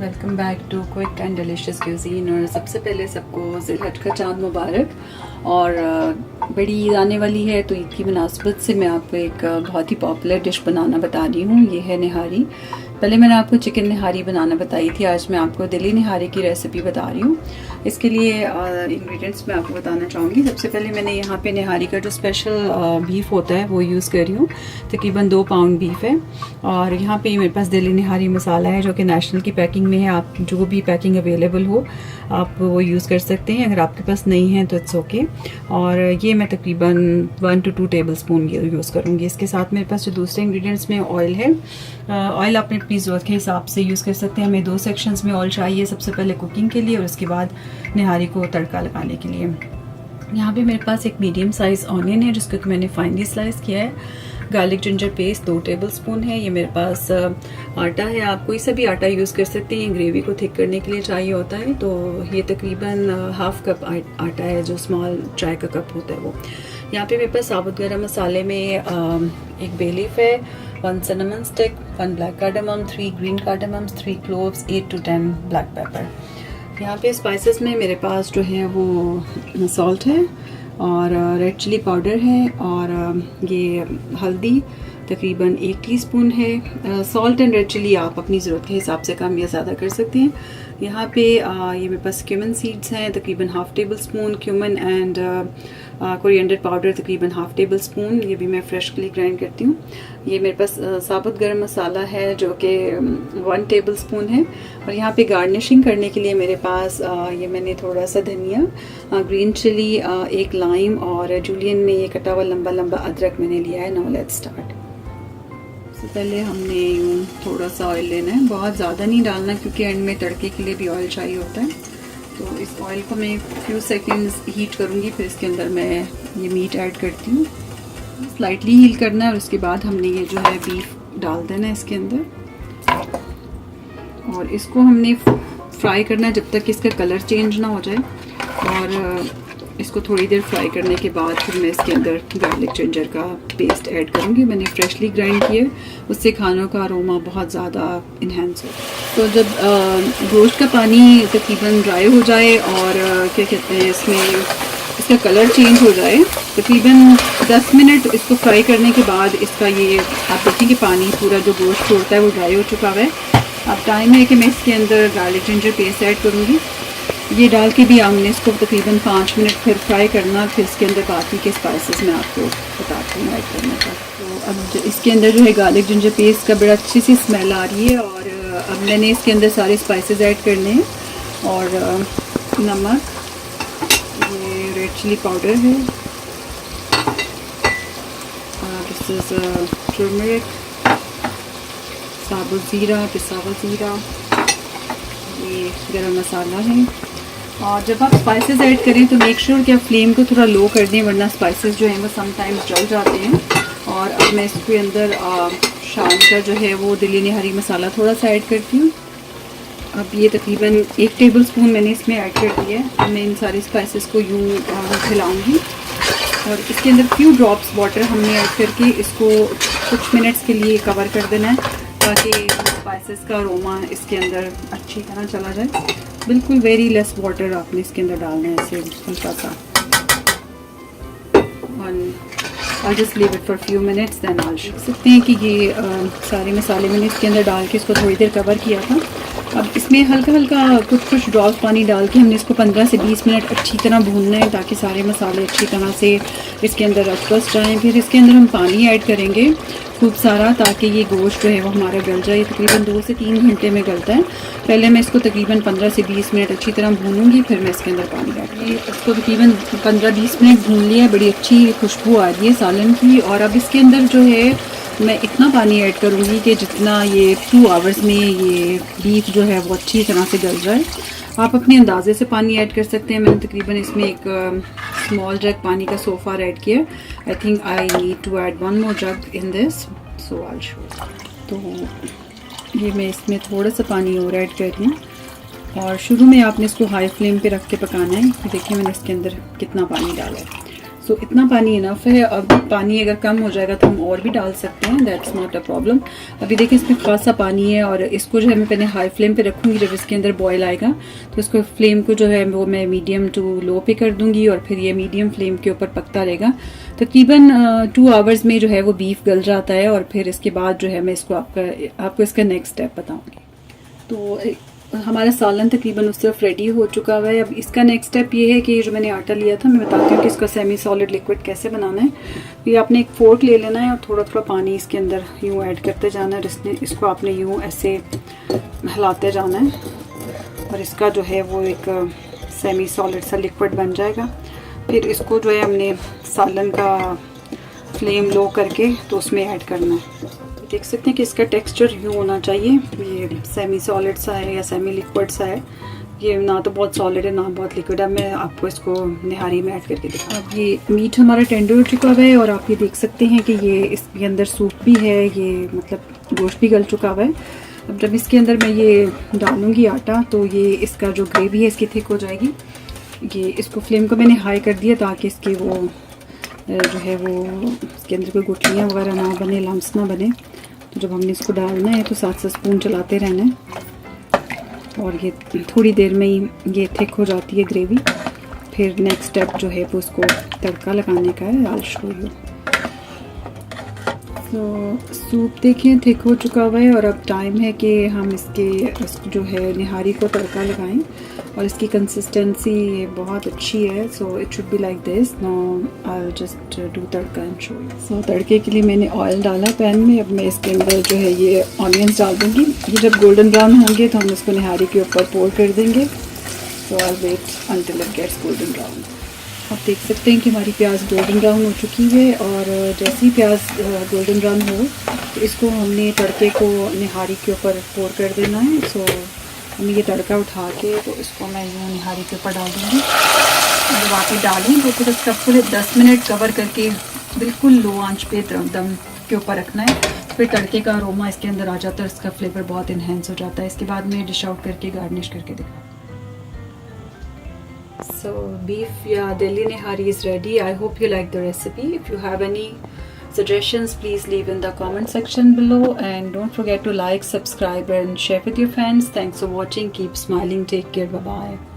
Welcome back to quick and delicious cuisine. और सबसे पहले सबको ज़िलहज का चाँद मुबारक। और बड़ी ईद आने वाली है तो ईद की मुनासबत से मैं आपको एक बहुत ही पॉपुलर डिश बनाना बता रही हूँ। ये है निहारी। पहले मैंने आपको चिकन निहारी बनाना बताई थी, आज मैं आपको दिली निहारी की रेसिपी बता रही हूँ। इसके लिए इंग्रेडिएंट्स मैं आपको बताना चाहूँगी। सबसे पहले मैंने यहाँ पे निहारी का जो स्पेशल बीफ होता है वो यूज़ कर रही हूँ। तकरीबन 2 पाउंड बीफ है। और यहाँ पे मेरे पास दिली निहारी मसाला है जो कि नेशनल की पैकिंग में है। आप जो भी पैकिंग अवेलेबल हो आप वो यूज़ कर सकते हैं, अगर आपके पास नहीं है तो इट्स ओके। और ये मैं तकरीबन 1 to 2 टेबल स्पून यूज़ करूँगी। इसके साथ मेरे पास जो दूसरे इंग्रेडिएंट्स में ऑयल है, ऑयल आपने अपनी ज़रूरत के हिसाब से यूज़ कर सकते हैं। हमें 2 सेक्शंस में ऑयल चाहिए, सबसे पहले कुकिंग के लिए और उसके बाद निहारी को तड़का लगाने के लिए। यहाँ पे मेरे पास एक मीडियम साइज़ ऑनियन है जिसको मैंने फाइनली स्लाइस किया है। Garlic ginger paste 2 table spoon है। ये मेरे पास आटा है, आप कोई सा भी आटा यूज़ कर सकते हैं। ग्रेवी को थिक करने के लिए चाहिए होता है। तो ये तकरीबन हाफ कप आटा है, जो स्मॉल चाय का कप होता है वो। यहाँ पे मेरे पास साबुत गरम मसाले में एक बे लीफ है, 1 cinnamon stick, 1 black cardamom, 3 green cardamoms, 3 cloves, 8 to 10 black pepper। यहाँ पे स्पाइसेस में मेरे पास जो है वो सॉल्ट है और रेड चिली पाउडर है और ये हल्दी तकरीबन 1 टीस्पून है। सॉल्ट एंड रेड चिली आप अपनी ज़रूरत के हिसाब से कम या ज़्यादा कर सकते हैं। यहाँ पे ये मेरे पास क्यूमन सीड्स हैं तकरीबन half table spoon, cumin and coriander powder तकरीबन हाफ टेबल स्पून, ये भी मैं फ्रेशली ग्राइंड करती हूँ। ये मेरे पास साबुत गरम मसाला है जो कि 1 टेबल स्पून है। और यहाँ पे गार्निशिंग करने के लिए मेरे पास ये मैंने थोड़ा सा धनिया, ग्रीन चिली, 1 लाइम और जूलियन में ये कटा हुआ लंबा लंबा अदरक मैंने लिया है। Now let's start. सबसे पहले हमने यूँ थोड़ा सा ऑयल लेना है, बहुत ज़्यादा नहीं डालना क्योंकि एंड में तड़के के लिए भी ऑयल चाहिए होता है। तो इस ऑयल को मैं फ्यू सेकंड्स हीट करूँगी, फिर इसके अंदर मैं ये मीट ऐड करती हूँ। स्लाइटली हीट करना है और उसके बाद हमने ये जो है बीफ डाल देना है इसके अंदर। और इसको हमने फ्राई करना है जब तक इसका कलर चेंज ना हो जाए। और इसको थोड़ी देर फ्राई करने के बाद फिर मैं इसके अंदर गार्लिक जिंजर का पेस्ट ऐड करूँगी। मैंने फ्रेशली ग्राइंड किया, उससे खानों का अरोमा बहुत ज़्यादा इन्हेंस हो। तो जब गोश्त का पानी तकरीबन ड्राई हो जाए और क्या कहते हैं इसमें इसका कलर चेंज हो जाए, तकरीबन 10 मिनट इसको फ्राई करने के बाद इसका ये आप देखें कि पानी पूरा जो गोश्त छोड़ता है वो ड्राई हो चुका है। अब टाइम है कि मैं इसके अंदर गार्लिक जिंजर पेस्ट ऐड करूँगी। ये डाल के भी हमने इसको तकरीबन 5 मिनट फिर फ्राई करना, फिर इसके अंदर बाकी के स्पाइसेस मैं आपको बताती हूँ ऐड करने का। तो अब इसके अंदर जो है गार्लिक जिंजर पेस्ट का बड़ा अच्छी सी स्मेल आ रही है। और अब मैंने इसके अंदर सारे स्पाइसेस ऐड करने हैं। और नमक, ये रेड चिली पाउडर है, दिस इज़ टर्मरिक, साबुत ज़ीरा, पिसा हुआ ज़ीरा, ये गरम मसाला है। और जब आप स्पाइसेस ऐड करें तो मेक श्योर कि आप फ्लेम को थोड़ा लो कर दें, वरना स्पाइसेस जो हैं वो समटाइम्स जल जाते हैं। और अब मैं इसके अंदर शान का जो है वो दिली निहारी मसाला थोड़ा सा ऐड करती हूँ। अब ये तकरीबन 1 टेबल स्पून मैंने इसमें ऐड कर दिया है। मैं इन सारे स्पाइसेस को यूँ खिलाऊँगी और इसके अंदर फ्यू ड्रॉप्स वाटर हमने ऐड करके इसको कुछ मिनट्स के लिए कवर कर देना है ताकि स्पाइसेस का अरोमा इसके अंदर अच्छी तरह चला जाए। बिल्कुल वेरी लेस वाटर आपने इसके अंदर डालना है, इसे हल्का सा। I'll just leave it for a few minutes then I'll show। सकते हैं कि ये सारे मसाले मैंने इसके अंदर डाल के इसको थोड़ी देर कवर किया था। अब इसमें हल्का हल्का कुछ ड्रॉप्स पानी डाल के हमने इसको 15 से 20 मिनट अच्छी तरह भूनना है ताकि सारे मसाले अच्छी तरह से इसके अंदर रच बस जाएँ। फिर इसके अंदर हम पानी ऐड करेंगे खूब सारा ताकि ये गोश्त जो है वो हमारा गल जाए। तकरीबन 2 से 3 घंटे में गलता है। पहले मैं इसको तकरीबन 15 से 20 मिनट अच्छी तरह भूनूंगी, फिर मैं इसके अंदर पानी डालूंगी। इसको तकरीबन 15-20 मिनट भून लिया, बड़ी अच्छी खुशबू आ रही है सालन की। और अब इसके अंदर जो है मैं इतना पानी ऐड करूँगी कि जितना ये 2 आवर्स में ये बीफ जो है वो अच्छी तरह से गल जाए। आप अपने अंदाजे से पानी ऐड कर सकते हैं। मैंने तकरीबन इसमें एक स्मॉल जग पानी का सो फार ऐड किया। I think I need to add 1 more jug in this, so I show. तो ये मैं इसमें थोड़ा सा पानी और ऐड कर रही हूँ। और शुरू में आपने इसको हाई फ्लेम पे रख के पकाना है। देखिए मैंने इसके अंदर कितना पानी डाला है। सो इतना पानी इनफ है। अब पानी अगर कम हो जाएगा तो हम और भी डाल सकते हैं, दैट्स नॉट अ प्रॉब्लम। अभी देखिए इसमें खासा पानी है और इसको जो है मैं पहले हाई फ्लेम पे रखूँगी। जब इसके अंदर बॉयल आएगा तो इसको फ्लेम को जो है वो मैं मीडियम टू लो पे कर दूँगी और फिर ये मीडियम फ्लेम के ऊपर पकता रहेगा। तकरीबन 2 आवर्स में जो है वो बीफ गल जाता है और फिर इसके बाद जो है मैं इसको आपको इसका नेक्स्ट स्टेप बताऊँगी। तो हमारा सालन तकरीबन उस तरफ रेडी हो चुका हुआ है। अब इसका नेक्स्ट स्टेप ये है कि जो मैंने आटा लिया था, मैं बताती हूँ कि इसका सेमी सॉलिड लिक्विड कैसे बनाना है। ये आपने एक फोर्क ले लेना है और थोड़ा थोड़ा पानी इसके अंदर यूँ ऐड करते जाना है। इसको आपने यूँ ऐसे हिलाते जाना है और इसका जो है वो एक सेमी सॉलिड सा लिक्विड बन जाएगा। फिर इसको जो है हमने सालन का फ्लेम लो करके तो उसमें ऐड करना है। देख सकते हैं कि इसका टेक्सचर यूँ होना चाहिए। ये सेमी सॉलिड सा है या सेमी लिक्विड सा है, ये ना तो बहुत सॉलिड है ना बहुत लिक्विड है। मैं आपको इसको निहारी में ऐड करके दिखा। अब ये मीट हमारा टेंडर हो चुका है और आप ये देख सकते हैं कि ये इसके अंदर सूप भी है, ये मतलब गोश्त भी गल चुका हुआ है। अब जब इसके अंदर मैं ये डालूँगी आटा तो ये इसका जो ग्रेवी है इसकी थिक हो जाएगी। ये इसको फ्लेम को मैंने हाई कर दिया ताकि इसके वो जो है वो इसके अंदर कोई गुठलियाँ वगैरह ना बने, लम्स ना बने। तो जब हमने इसको डालना है तो साथ साथ स्पून चलाते रहना है और ये थोड़ी देर में ही ये थिक हो जाती है ग्रेवी। फिर नेक्स्ट स्टेप जो है वो उसको तड़का लगाने का है। I show you. तो सूप देखिए थिक हो चुका हुआ है और अब टाइम है कि हम इसको जो है निहारी को तड़का लगाएं और इसकी कंसिस्टेंसी बहुत अच्छी है। So it should be like this. Now I will just do tadka and show you. So तड़के के लिए मैंने ऑयल डाला पैन में। अब मैं इसके अंदर जो है ये ऑनियंस डाल दूँगी। ये जब गोल्डन ब्राउन होंगे तो हम इसको निहारी के ऊपर पोर कर देंगे। So I wait until it gets golden brown. आप देख सकते हैं कि हमारी प्याज गोल्डन ब्राउन हो चुकी है और जैसे ही प्याज गोल्डन ब्राउन हो तो इसको हमने तड़के को निहारी के ऊपर पोर कर देना है। सो हमने ये तड़का उठा के तो इसको मैं यूँ निहारी के ऊपर डाल दूँगी। जब आप ये डालें तो फिर इसका पूरे 10 मिनट कवर करके बिल्कुल लो आंच पे दम के ऊपर रखना है। फिर तड़के का अरोमा इसके अंदर आ जाता है, इसका फ्लेवर बहुत इन्हेंस हो जाता है। इसके बाद मैं डिश आउट करके गार्निश करके दिखा। So beef Delhi nihari is ready. I hope you like the recipe. If you have any suggestions, please leave in the comment section below and don't forget to like, subscribe and share with your friends. Thanks for watching. Keep smiling. Take care. Bye bye.